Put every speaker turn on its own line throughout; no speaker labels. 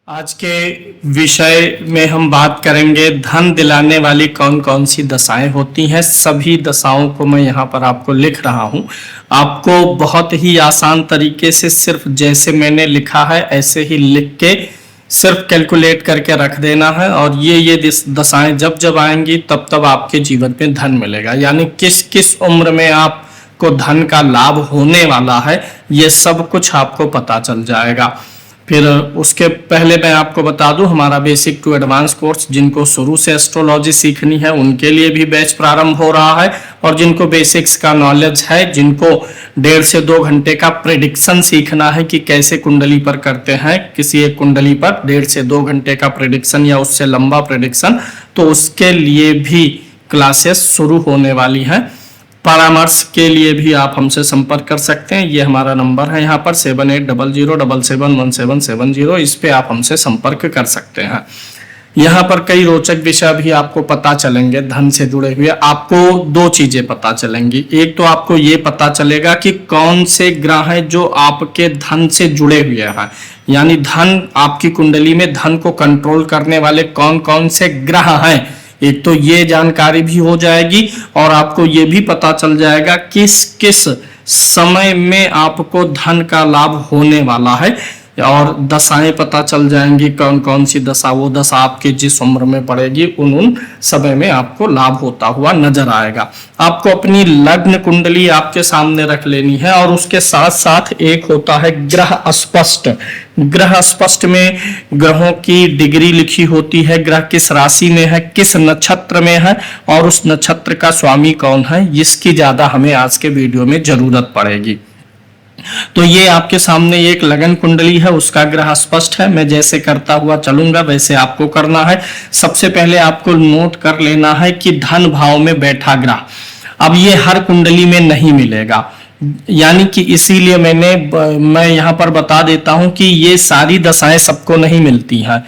आज के विषय में हम बात करेंगे धन दिलाने वाली कौन कौन सी दशाएं होती हैं। सभी दशाओं को मैं यहाँ पर आपको लिख रहा हूँ। आपको बहुत ही आसान तरीके से सिर्फ जैसे मैंने लिखा है ऐसे ही लिख के सिर्फ कैलकुलेट करके रख देना है, और ये दशाएं जब जब आएंगी तब तब आपके जीवन में धन मिलेगा। यानी किस किस उम्र में आपको धन का लाभ होने वाला है, ये सब कुछ आपको पता चल जाएगा। फिर उसके पहले मैं आपको बता दूं, हमारा बेसिक टू एडवांस कोर्स जिनको शुरू से एस्ट्रोलॉजी सीखनी है उनके लिए भी बैच प्रारंभ हो रहा है, और जिनको बेसिक्स का नॉलेज है, जिनको 1.5 से 2 घंटे का प्रेडिक्शन सीखना है कि कैसे कुंडली पर करते हैं, किसी एक कुंडली पर 1.5 से 2 घंटे का प्रेडिक्शन या उससे लंबा प्रेडिक्शन, तो उसके लिए भी क्लासेस शुरू होने वाली हैं। परामर्श के लिए भी आप हमसे संपर्क कर सकते हैं। ये हमारा नंबर है यहाँ पर 7800771770। इस पे आप हमसे संपर्क कर सकते हैं। यहाँ पर कई रोचक विषय भी आपको पता चलेंगे धन से जुड़े हुए। आपको 2 चीजें पता चलेंगी। एक तो आपको ये पता चलेगा कि कौन से ग्रह हैं जो आपके धन से जुड़े हुए हैं, यानी धन आपकी कुंडली में धन को कंट्रोल करने वाले कौन कौन से ग्रह हैं। एक तो ये जानकारी भी हो जाएगी, और आपको ये भी पता चल जाएगा किस किस समय में आपको धन का लाभ होने वाला है, और दशाएं पता चल जाएंगी कौन कौन सी दशा, वो दशा आपके जिस उम्र में पड़ेगी उन समय में आपको लाभ होता हुआ नजर आएगा। आपको अपनी लग्न कुंडली आपके सामने रख लेनी है, और उसके साथ साथ एक होता है ग्रह स्पष्ट। ग्रह स्पष्ट में ग्रहों की डिग्री लिखी होती है, ग्रह किस राशि में है, किस नक्षत्र में है, और उस नक्षत्र का स्वामी कौन है, इसकी ज्यादा हमें आज के वीडियो में जरूरत पड़ेगी। तो ये आपके सामने एक लगन कुंडली है, उसका ग्रह स्पष्ट है। मैं जैसे करता हुआ चलूंगा वैसे आपको करना है। सबसे पहले आपको नोट कर लेना है कि धन भाव में बैठा ग्रह, अब ये हर कुंडली में नहीं मिलेगा, यानी कि इसीलिए मैं यहाँ पर बता देता हूं कि ये सारी दशाएं सबको नहीं मिलती हैं।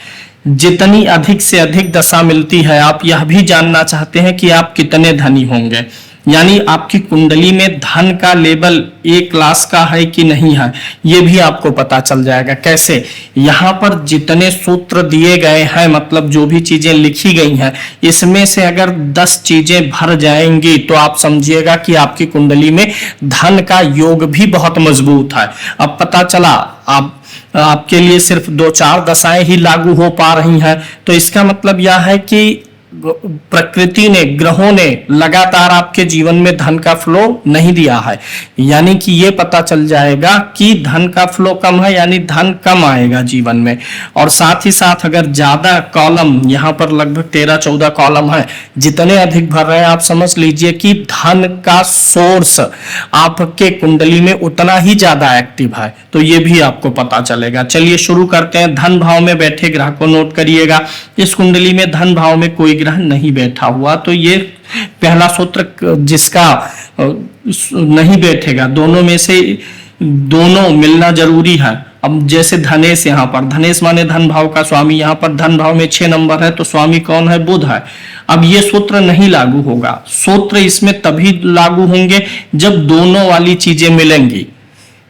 जितनी अधिक से अधिक दशा मिलती है, आप यह भी जानना चाहते हैं कि आप कितने धनी होंगे, यानी आपकी कुंडली में धन का लेवल A क्लास का है कि नहीं है, ये भी आपको पता चल जाएगा। कैसे? यहाँ पर जितने सूत्र दिए गए हैं, मतलब जो भी चीजें लिखी गई हैं, इसमें से अगर 10 चीजें भर जाएंगी तो आप समझिएगा कि आपकी कुंडली में धन का योग भी बहुत मजबूत है। अब पता चला आपके लिए सिर्फ 2-4 दशाएं ही लागू हो पा रही हैं, तो इसका मतलब यह है कि प्रकृति ने, ग्रहों ने लगातार आपके जीवन में धन का फ्लो नहीं दिया है, यानी कि ये पता चल जाएगा कि धन का फ्लो कम है, यानी धन कम आएगा जीवन में। और साथ ही साथ अगर ज्यादा कॉलम, यहाँ पर लगभग 13-14 कॉलम है, जितने अधिक भर रहे हैं आप समझ लीजिए कि धन का सोर्स आपके कुंडली में उतना ही ज्यादा एक्टिव है, तो ये भी आपको पता चलेगा। चलिए शुरू करते हैं। धन भाव में बैठे ग्रह को नोट करिएगा। इस कुंडली में धन भाव में कोई ग्रह नहीं बैठा हुआ, तो ये पहला सूत्र जिसका नहीं बैठेगा, दोनों में से दोनों मिलना जरूरी है। अब जैसे धनेश, यहाँ पर धनेश माने धन भाव का स्वामी, यहाँ पर धन भाव में 6 नंबर है, तो स्वामी कौन है? बुध है। अब ये सूत्र नहीं लागू होगा। सूत्र इसमें तभी लागू होंगे जब दोनों वाली चीजें मिलेंगी।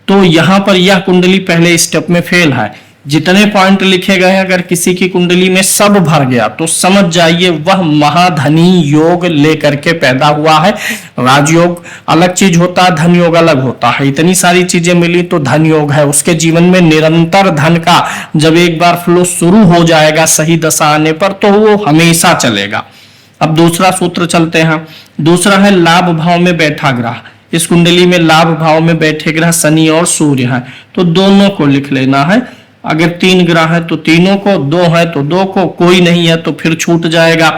तो यहाँ पर यह कुंडली पहले स्टेप में फेल है। जितने पॉइंट लिखे गए हैं, अगर किसी की कुंडली में सब भर गया तो समझ जाइए वह महाधनी योग लेकर के पैदा हुआ है। राजयोग अलग चीज होता है, धन योग अलग होता है। इतनी सारी चीजें मिली तो धन योग है। उसके जीवन में निरंतर धन का जब एक बार फ्लो शुरू हो जाएगा सही दशा आने पर, तो वो हमेशा चलेगा। अब दूसरा सूत्र चलते हैं। दूसरा है लाभ भाव में बैठा ग्रह। इस कुंडली में लाभ भाव में बैठे ग्रह शनि और सूर्य हैं, तो दोनों को लिख लेना है। अगर 3 ग्रह है तो तीनों को, 2 है तो 2 को, कोई नहीं है तो फिर छूट जाएगा।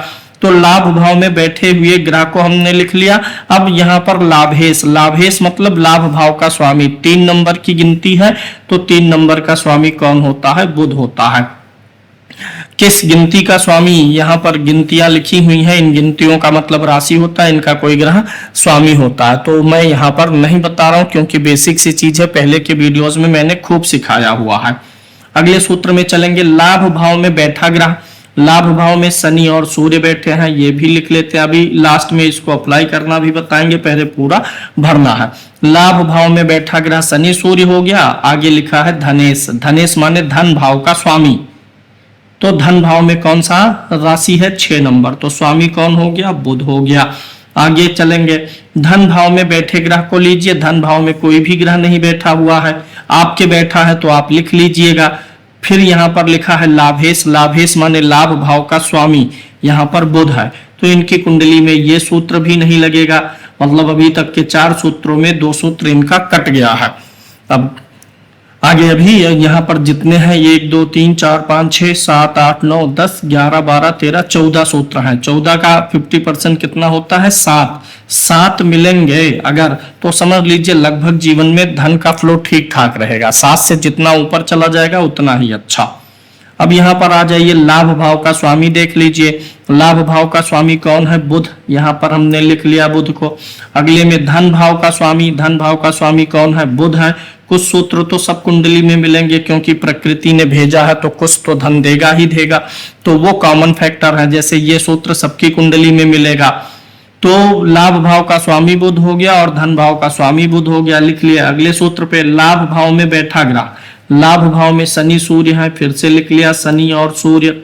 तो लाभ भाव में बैठे हुए ग्रह को हमने लिख लिया। अब यहाँ पर लाभेश, लाभेश मतलब लाभ भाव का स्वामी 3 नंबर की गिनती है, तो 3 नंबर का स्वामी कौन होता है? बुध होता है। किस गिनती का स्वामी? यहाँ पर गिनतियां लिखी हुई हैं, इन गिनतियों का मतलब राशि होता है, इनका कोई ग्रह स्वामी होता है। तो मैं यहाँ पर नहीं बता रहा हूं क्योंकि बेसिक सी चीज है, पहले के वीडियोस में मैंने खूब सिखाया हुआ है। अगले सूत्र में चलेंगे। लाभ भाव में बैठा ग्रह, लाभ भाव में शनि और सूर्य बैठे हैं, ये भी लिख लेते हैं। अभी लास्ट में इसको अप्लाई करना भी बताएंगे, पहले पूरा भरना है। लाभ भाव में बैठा ग्रह शनि सूर्य हो गया। आगे लिखा है धनेश, धनेश माने धन भाव का स्वामी। तो धन भाव में कौन सा राशि है? 6 नंबर। तो स्वामी कौन हो गया? बुध हो गया। आगे चलेंगे, धन भाव में बैठे ग्रह को लीजिए। धन भाव में कोई भी ग्रह नहीं बैठा हुआ है, आपके बैठा है तो आप लिख लीजिएगा। फिर यहाँ पर लिखा है लाभेश, लाभेश माने लाभ भाव का स्वामी, यहाँ पर बुध है। तो इनकी कुंडली में ये सूत्र भी नहीं लगेगा, मतलब अभी तक के 4 सूत्रों में 2 सूत्र इनका कट गया है। अब आगे अभी यहाँ पर जितने हैं 1 2 3 4 5 6 7 8 9 10 11 12 13 14 सूत्र हैं। 14 का 50% कितना होता है? 7। 7 मिलेंगे अगर तो समझ लीजिए लगभग जीवन में धन का फ्लो ठीक ठाक रहेगा। 7 से जितना ऊपर चला जाएगा उतना ही अच्छा। अब यहाँ पर आ जाइए, लाभ भाव का स्वामी देख लीजिए। लाभ भाव का स्वामी कौन है? बुध। यहाँ पर हमने लिख लिया बुध को। अगले में धन भाव का स्वामी, धन भाव का स्वामी कौन है? बुध है। कुछ सूत्र तो सब कुंडली में मिलेंगे क्योंकि प्रकृति ने भेजा है तो कुछ तो धन देगा ही देगा, तो वो कॉमन फैक्टर है। जैसे ये सूत्र सबकी कुंडली में मिलेगा। तो लाभ भाव का स्वामी बुध हो गया और धन भाव का स्वामी बुध हो गया, लिख लिया। अगले सूत्र पे लाभ भाव में बैठा ग्रह, लाभ भाव में शनि सूर्य है, फिर से लिख लिया शनि और सूर्य।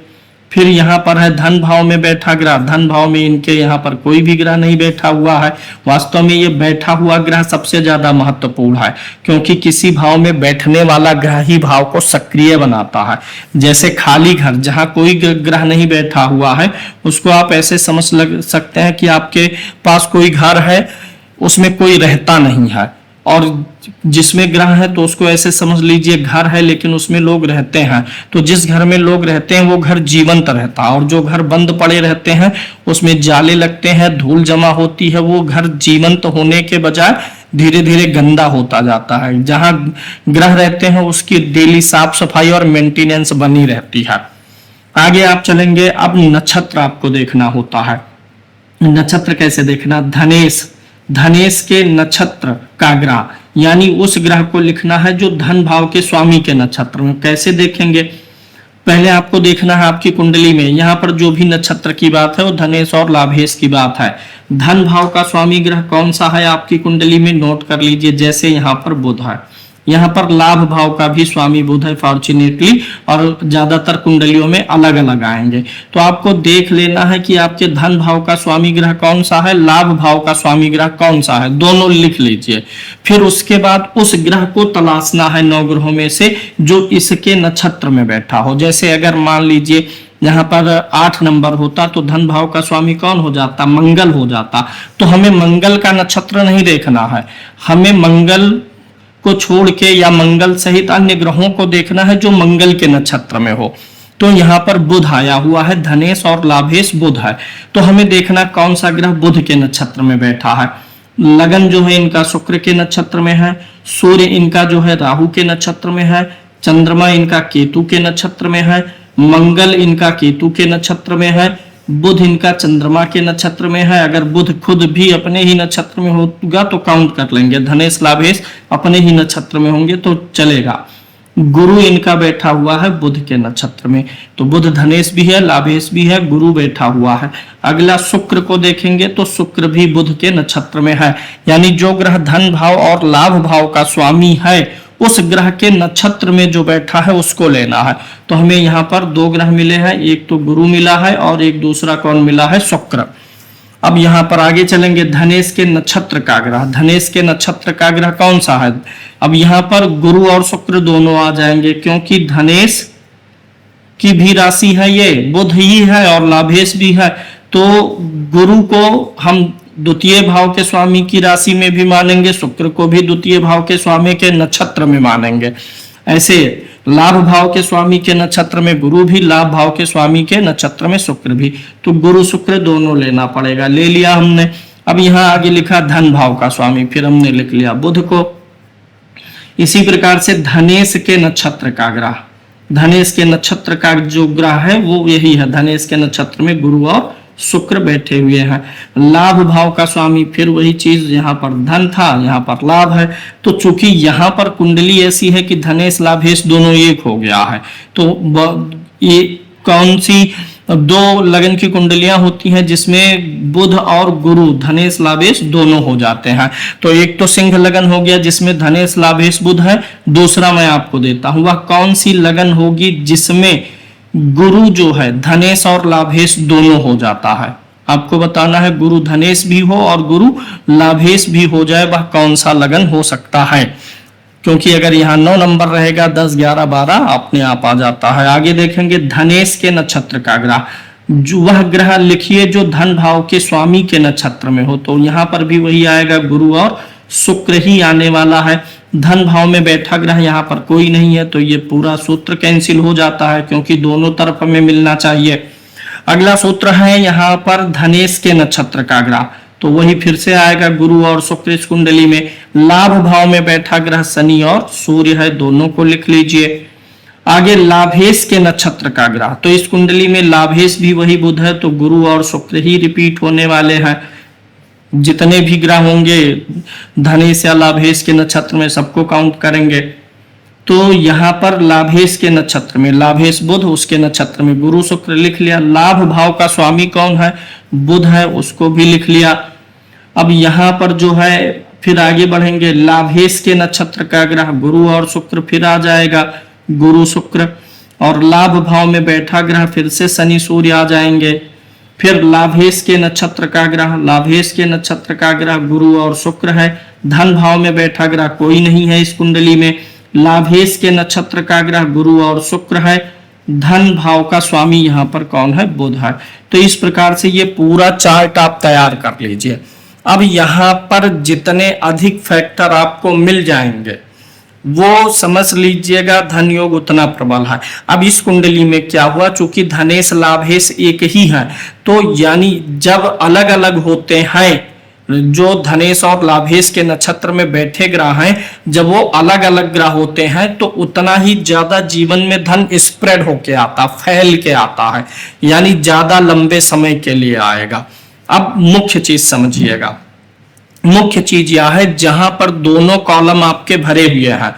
फिर यहाँ पर है धन भाव में बैठा ग्रह, धन भाव में इनके यहाँ पर कोई भी ग्रह नहीं बैठा हुआ है। वास्तव में ये बैठा हुआ ग्रह सबसे ज्यादा महत्वपूर्ण है क्योंकि किसी भाव में बैठने वाला ग्रह ही भाव को सक्रिय बनाता है। जैसे खाली घर, जहाँ कोई ग्रह नहीं बैठा हुआ है, उसको आप ऐसे समझ सकते हैं कि आपके पास कोई घर है, उसमें कोई रहता नहीं है, और जिसमें ग्रह है तो उसको ऐसे समझ लीजिए घर है लेकिन उसमें लोग रहते हैं। तो जिस घर में लोग रहते हैं वो घर जीवंत रहता है, और जो घर बंद पड़े रहते हैं उसमें जाले लगते हैं, धूल जमा होती है, वो घर जीवंत होने के बजाय धीरे धीरे गंदा होता जाता है। जहां ग्रह रहते हैं उसकी डेली साफ सफाई और मेंटेनेंस बनी रहती है। आगे आप चलेंगे, अब नक्षत्र आपको देखना होता है। नक्षत्र कैसे देखना? धनेश, धनेश के नक्षत्र का ग्रह, यानी उस ग्रह को लिखना है जो धन भाव के स्वामी के नक्षत्र में। कैसे देखेंगे? पहले आपको देखना है आपकी कुंडली में, यहाँ पर जो भी नक्षत्र की बात है वो धनेश और लाभेश की बात है। धन भाव का स्वामी ग्रह कौन सा है आपकी कुंडली में? नोट कर लीजिए। जैसे यहाँ पर बुध है, यहाँ पर लाभ भाव का भी स्वामी बुध है फॉर्चुनेटली, और ज्यादातर कुंडलियों में अलग अलग आएंगे। तो आपको देख लेना है कि आपके धन भाव का स्वामी ग्रह कौन सा है, लाभ भाव का स्वामी ग्रह कौन सा है, दोनों लिख लीजिए। फिर उसके बाद उस ग्रह को तलाशना है 9 ग्रहों में से जो इसके नक्षत्र में बैठा हो। जैसे अगर मान लीजिए यहाँ पर 8 नंबर होता तो धन भाव का स्वामी कौन हो जाता? मंगल हो जाता। तो हमें मंगल का नक्षत्र नहीं देखना है, हमें मंगल को छोड़ के या मंगल सहित अन्य ग्रहों को देखना है जो मंगल के नक्षत्र में हो। तो यहाँ पर बुध आया हुआ है, धनेश और लाभेश बुध है। तो हमें देखना कौन सा ग्रह बुध के नक्षत्र में बैठा है। लगन जो है इनका शुक्र के नक्षत्र में है, सूर्य इनका जो है राहु के नक्षत्र में है, चंद्रमा इनका केतु के नक्षत्र में है, मंगल इनका केतु के नक्षत्र में है, बुध इनका चंद्रमा के नक्षत्र में है। अगर बुध खुद भी अपने ही नक्षत्र में होगा तो काउंट कर लेंगे, धनेश लाभेश अपने ही नक्षत्र में होंगे तो चलेगा। गुरु इनका बैठा हुआ है बुध के नक्षत्र में, तो बुध धनेश भी है, लाभेश भी है, गुरु बैठा हुआ है। अगला शुक्र को देखेंगे तो शुक्र भी बुध के नक्षत्र में है, यानी जो ग्रह धन भाव और लाभ भाव का स्वामी है उस ग्रह के नक्षत्र में जो बैठा है उसको लेना है। तो हमें यहाँ पर 2 ग्रह मिले हैं, एक तो गुरु मिला है और एक दूसरा कौन मिला है? शुक्र। अब यहाँ पर आगे चलेंगे, धनेश के नक्षत्र का ग्रह, धनेश के नक्षत्र का ग्रह कौन सा है? अब यहाँ पर गुरु और शुक्र दोनों आ जाएंगे क्योंकि धनेश की भी राशि है, ये बुध ही है और लाभेश भी है। तो गुरु को हम द्वितीय भाव के स्वामी की राशि में भी मानेंगे, शुक्र को भी द्वितीय भाव के स्वामी के नक्षत्र में मानेंगे। ऐसे लाभ भाव के स्वामी के नक्षत्र में गुरु भी, लाभ भाव के स्वामी के नक्षत्र में शुक्र भी। तो गुरु शुक्र दोनों लेना पड़ेगा, ले लिया हमने। अब यहाँ आगे लिखा धन भाव का स्वामी, फिर हमने लिख लिया बुध को। इसी प्रकार से धनेश के नक्षत्र का ग्रह, धनेश के नक्षत्र का जो ग्रह है वो यही है, धनेश के नक्षत्र में गुरु और शुक्र बैठे हुए हैं। लाभ भाव का स्वामी फिर वही चीज, यहाँ पर धन था यहाँ पर लाभ है। तो चूंकि यहाँ पर कुंडली ऐसी है कि धनेश लाभेश दोनों एक हो गया है, तो ये कौन सी दो लगन की कुंडलियां होती हैं जिसमें बुध और गुरु धनेश लाभेश दोनों हो जाते हैं। तो एक तो सिंह लगन हो गया जिसमें धनेश लाभेश बुध है। दूसरा मैं आपको देता हूं वह कौन सी लगन होगी जिसमें गुरु जो है धनेश और लाभेश दोनों हो जाता है। आपको बताना है गुरु धनेश भी हो और गुरु लाभेश भी हो जाए, वह कौन सा लगन हो सकता है। क्योंकि अगर यहाँ 9 नंबर रहेगा 10, 11, 12 अपने आप आ जाता है। आगे देखेंगे धनेश के नक्षत्र का ग्रह, जो वह ग्रह लिखिए जो धन भाव के स्वामी के नक्षत्र में हो। तो यहाँ पर भी वही आएगा, गुरु और शुक्र ही आने वाला है। धन भाव में बैठा ग्रह यहाँ पर कोई नहीं है, तो ये पूरा सूत्र कैंसिल हो जाता है क्योंकि दोनों तरफ में मिलना चाहिए। अगला सूत्र है यहाँ पर धनेश के नक्षत्र का ग्रह, तो वही फिर से आएगा गुरु और शुक्र इस कुंडली में। लाभ भाव में बैठा ग्रह शनि और सूर्य है, दोनों को लिख लीजिए। आगे लाभेश के नक्षत्र का ग्रह, तो इस कुंडली में लाभेश भी वही बुध है, तो गुरु और शुक्र ही रिपीट होने वाले हैं। जितने भी ग्रह होंगे धनेश या लाभेश के नक्षत्र में सबको काउंट करेंगे। तो यहाँ पर लाभेश के नक्षत्र में लाभेश बुध, उसके नक्षत्र में गुरु शुक्र लिख लिया। लाभ भाव का स्वामी कौन है? बुध है, उसको भी लिख लिया। अब यहाँ पर जो है फिर आगे बढ़ेंगे, लाभेश के नक्षत्र का ग्रह गुरु और शुक्र फिर आ जाएगा, गुरु शुक्र। और लाभ भाव में बैठा ग्रह फिर से शनि सूर्य आ जाएंगे। फिर लाभेश के नक्षत्र का ग्रह, लाभेश के नक्षत्र का ग्रह गुरु और शुक्र है। धन भाव में बैठा ग्रह कोई नहीं है इस कुंडली में। लाभेश के नक्षत्र का ग्रह गुरु और शुक्र है। धन भाव का स्वामी यहाँ पर कौन है? बुध है। तो इस प्रकार से ये पूरा चार्ट आप तैयार कर लीजिए। अब यहाँ पर जितने अधिक फैक्टर आपको मिल जाएंगे वो समझ लीजिएगा धन योग उतना प्रबल है। अब इस कुंडली में क्या हुआ, चूंकि धनेश लाभेश एक ही है, तो यानी जब अलग अलग होते हैं जो धनेश और लाभेश के नक्षत्र में बैठे ग्रह हैं, जब वो अलग अलग ग्रह होते हैं तो उतना ही ज्यादा जीवन में धन स्प्रेड होके आता, फैल के आता है, यानी ज्यादा लंबे समय के लिए आएगा। अब मुख्य चीज समझिएगा, मुख्य चीज यह है जहां पर दोनों कॉलम आपके भरे हुए हैं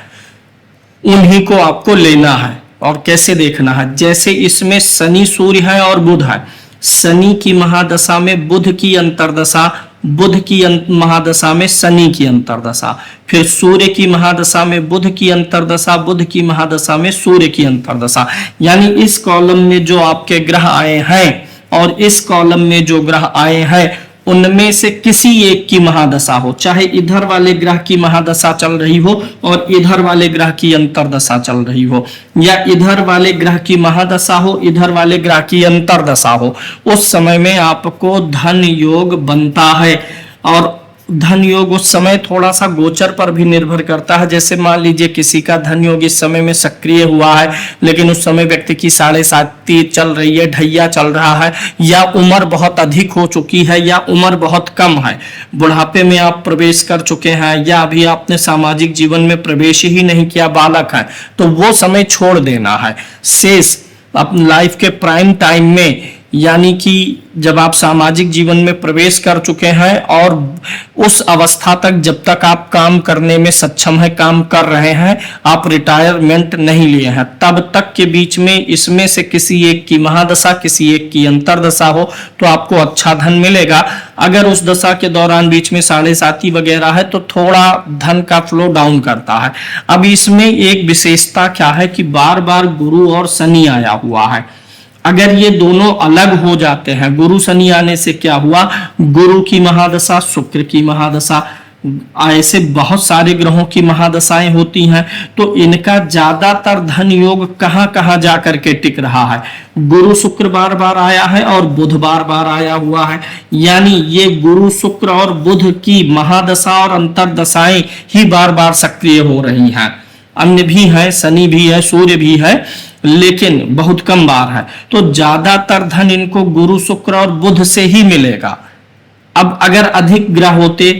उन्हीं को आपको लेना है। और कैसे देखना है, जैसे इसमें शनि सूर्य है और बुध है, शनि की महादशा में बुध की अंतरदशा, बुध की महादशा में शनि की अंतरदशा, फिर सूर्य की महादशा में बुध की अंतरदशा, बुध की महादशा में सूर्य की अंतरदशा। यानी इस कॉलम में जो आपके ग्रह आए हैं और इस कॉलम में जो ग्रह आए हैं उनमें से किसी एक की महादशा हो, चाहे इधर वाले ग्रह की महादशा चल रही हो और इधर वाले ग्रह की अंतरदशा चल रही हो, या इधर वाले ग्रह की महादशा हो इधर वाले ग्रह की अंतरदशा हो, उस समय में आपको धन योग बनता है। और धन योग उस समय थोड़ा सा गोचर पर भी निर्भर करता है। जैसे मान लीजिए किसी का धन योग इस समय में सक्रिय हुआ है लेकिन उस समय व्यक्ति की 7.5 चल रही है, ढैया चल रहा है, या उम्र बहुत अधिक हो चुकी है, या उम्र बहुत कम है, बुढ़ापे में आप प्रवेश कर चुके हैं, या अभी आपने सामाजिक जीवन में प्रवेश ही नहीं किया, बालक है, तो वो समय छोड़ देना है। शेष अपनी लाइफ के प्राइम टाइम में, यानी कि जब आप सामाजिक जीवन में प्रवेश कर चुके हैं और उस अवस्था तक जब तक आप काम करने में सक्षम है, काम कर रहे हैं, आप रिटायरमेंट नहीं लिए हैं, तब तक के बीच में इसमें से किसी एक की महादशा किसी एक की अंतरदशा हो तो आपको अच्छा धन मिलेगा। अगर उस दशा के दौरान बीच में 7.5 वगैरह है तो थोड़ा धन का फ्लो डाउन करता है। अब इसमें एक विशेषता क्या है कि बार बार गुरु और शनि आया हुआ है। अगर ये दोनों अलग हो जाते हैं, गुरु शनि आने से क्या हुआ, गुरु की महादशा शुक्र की महादशा, ऐसे बहुत सारे ग्रहों की महादशाएं होती हैं, तो इनका ज्यादातर धन योग कहां कहां जाकर के टिक रहा है, गुरु शुक्र बार बार आया है और बुध बार बार आया हुआ है। यानी ये गुरु शुक्र और बुध की महादशा और अंतरदशाएं ही बार बार सक्रिय हो रही हैं। अन्य भी है, शनि भी है, सूर्य भी है, लेकिन बहुत कम बार है। तो ज्यादातर धन इनको गुरु शुक्र और बुध से ही मिलेगा। अब अगर अधिक ग्रह होते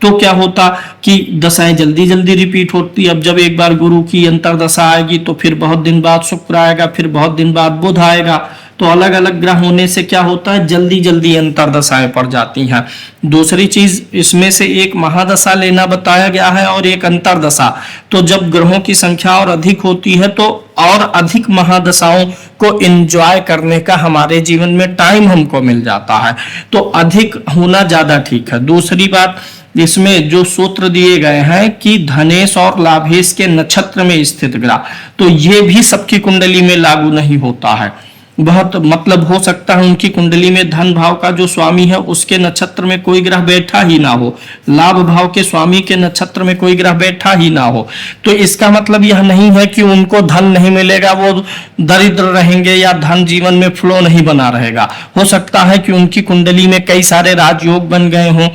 तो क्या होता कि दशाएं जल्दी जल्दी रिपीट होती। अब जब एक बार गुरु की अंतर्दशा आएगी तो फिर बहुत दिन बाद शुक्र आएगा, फिर बहुत दिन बाद बुध आएगा, तो अलग अलग ग्रह होने से क्या होता है, जल्दी जल्दी अंतर्दशाएं पड़ जाती हैं। दूसरी चीज इसमें से एक महादशा लेना बताया गया है और एक अंतर्दशा। तो जब ग्रहों की संख्या और अधिक होती है तो और अधिक महादशाओं को एंजॉय करने का हमारे जीवन में टाइम हमको मिल जाता है, तो अधिक होना ज्यादा ठीक है। दूसरी बात, इसमें जो सूत्र दिए गए हैं कि धनेश और लाभेश के नक्षत्र में स्थित ग्रह, तो ये भी सबकी कुंडली में लागू नहीं होता है। बहुत मतलब हो सकता है उनकी कुंडली में धन भाव का जो स्वामी है उसके नक्षत्र में कोई ग्रह बैठा ही ना हो, लाभ भाव के स्वामी के नक्षत्र में कोई ग्रह बैठा ही ना हो, तो इसका मतलब यह नहीं है कि उनको धन नहीं मिलेगा, वो दरिद्र रहेंगे या धन जीवन में फ्लो नहीं बना रहेगा। हो सकता है कि उनकी कुंडली में कई सारे राजयोग बन गए हों,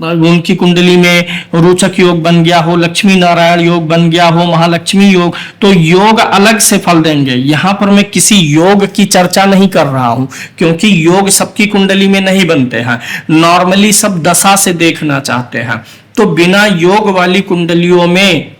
उनकी कुंडली में रोचक योग बन गया हो, लक्ष्मी नारायण योग बन गया हो, महालक्ष्मी योग, तो योग अलग से फल देंगे। यहाँ पर मैं किसी योग की चर्चा नहीं कर रहा हूं, क्योंकि योग सबकी कुंडली में नहीं बनते हैं, नॉर्मली सब दशा से देखना चाहते हैं। तो बिना योग वाली कुंडलियों में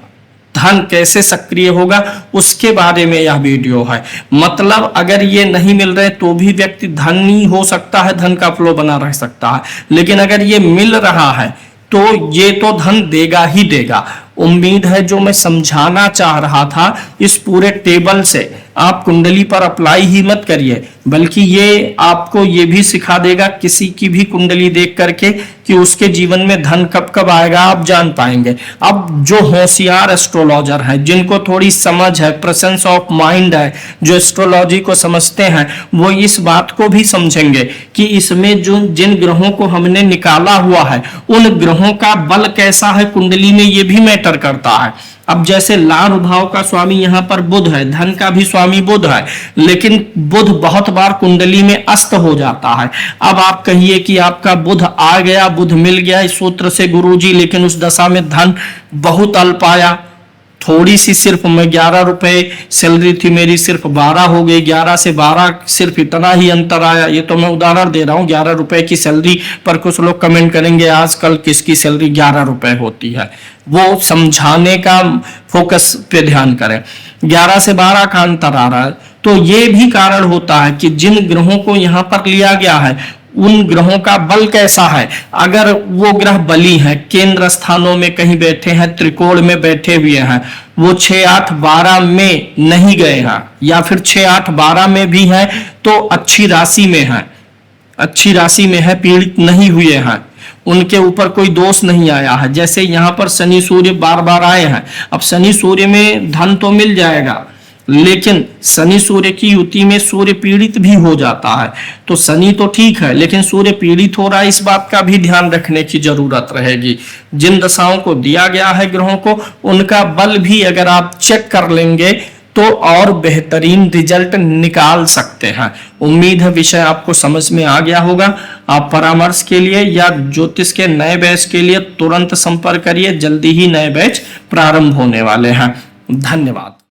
धन कैसे सक्रिय होगा उसके बारे में यह वीडियो है। मतलब अगर ये नहीं मिल रहे तो भी व्यक्ति धनी हो सकता है, धन का फ्लो बना रह सकता है, लेकिन अगर ये मिल रहा है तो ये तो धन देगा ही देगा। उम्मीद है जो मैं समझाना चाह रहा था इस पूरे टेबल से आप कुंडली पर अप्लाई ही मत करिए, बल्कि ये आपको ये भी सिखा देगा किसी की भी कुंडली देख करके कि उसके जीवन में धन कब कब आएगा आप जान पाएंगे। अब जो होशियार एस्ट्रोलॉजर है, जिनको थोड़ी समझ है, प्रेजेंस ऑफ माइंड है, जो एस्ट्रोलॉजी को समझते हैं, वो इस बात को भी समझेंगे कि इसमें जो जिन ग्रहों को हमने निकाला हुआ है उन ग्रहों का बल कैसा है कुंडली में, ये भी मैटर करता है। अब जैसे लाभ भाव का स्वामी यहाँ पर बुध है, धन का भी स्वामी बुध है, लेकिन बुध बहुत बार कुंडली में अस्त हो जाता है। अब आप कहिए कि आपका बुध आ गया, बुध मिल गया इस सूत्र से गुरुजी, लेकिन उस दशा में धन बहुत अल्प आया, थोड़ी सी, सिर्फ मैं 11 रुपए सैलरी थी मेरी, सिर्फ 12 हो गई, 11 से 12 सिर्फ इतना ही अंतर आया। ये तो मैं उदाहरण दे रहा हूँ, 11 रुपए की सैलरी पर कुछ लोग कमेंट करेंगे आजकल किसकी सैलरी 11 रुपए होती है। वो समझाने का फोकस पे ध्यान करें। 11 से 12 का अंतर आ रहा है, तो ये भी कारण होता है कि जिन ग्रहों को यहाँ पर लिया गया है उन ग्रहों का बल कैसा है। अगर वो ग्रह बली हैं, केंद्र स्थानों में कहीं बैठे हैं, त्रिकोण में बैठे हुए हैं, वो 6, 8, 12 में नहीं गए हैं, या फिर 6, 8, 12 में भी हैं तो अच्छी राशि में है, अच्छी राशि में है, पीड़ित नहीं हुए हैं, उनके ऊपर कोई दोष नहीं आया है। जैसे यहाँ पर शनि सूर्य बार बार आए हैं, अब शनि सूर्य में धन तो मिल जाएगा, लेकिन शनि सूर्य की युति में सूर्य पीड़ित भी हो जाता है। तो शनि तो ठीक है, लेकिन सूर्य पीड़ित हो रहा है, इस बात का भी ध्यान रखने की जरूरत रहेगी। जिन दशाओं को दिया गया है ग्रहों को, उनका बल भी अगर आप चेक कर लेंगे तो और बेहतरीन रिजल्ट निकाल सकते हैं। उम्मीद है विषय आपको समझ में आ गया होगा। आप परामर्श के लिए या ज्योतिष के नए बैच के लिए तुरंत संपर्क करिए, जल्दी ही नए बैच प्रारंभ होने वाले हैं। धन्यवाद।